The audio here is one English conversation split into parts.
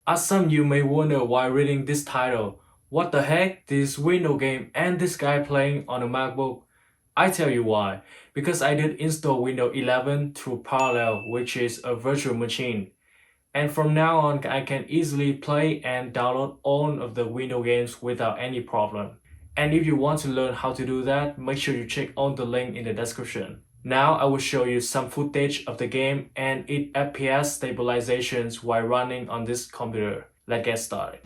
As some you may wonder while reading this title, what the heck, this window game and this guy playing on a MacBook? I tell you why, because I did install Windows 11 through Parallel, which is a virtual machine. And from now on, I can easily play and download all of the Windows games without any problem. And if you want to learn how to do that, make sure you check on the link in the description. Now I will show you some footage of the game and its FPS stabilizations while running on this computer. Let's get started.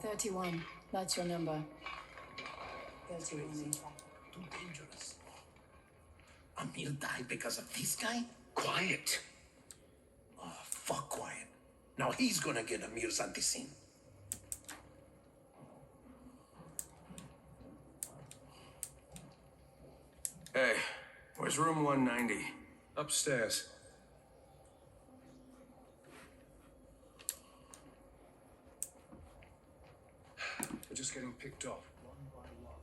31. That's your number. 31. Too dangerous. Amir died because of this guy? Quiet. Oh, fuck quiet. Now he's gonna get Amir's anti-scene. Hey, where's room 190? Upstairs. We're just getting picked off one by one.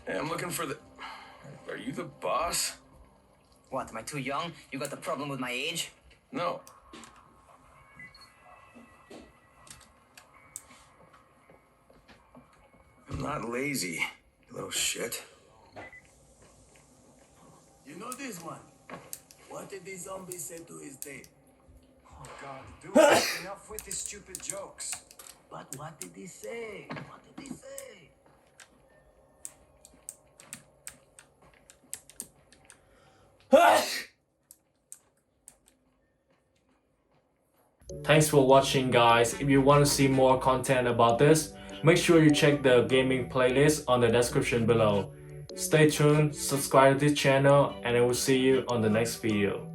Hey, I'm looking for the... Are you the boss? What, am I too young? You got the problem with my age? No. I'm not lazy, you little shit. You know this one? What did the zombie say to his date? Oh God, dude, enough with these stupid jokes. But what did he say? What did he say? Thanks for watching, guys. If you want to see more content about this, make sure you check the gaming playlist on the description below. Stay tuned, subscribe to this channel, and I will see you on the next video.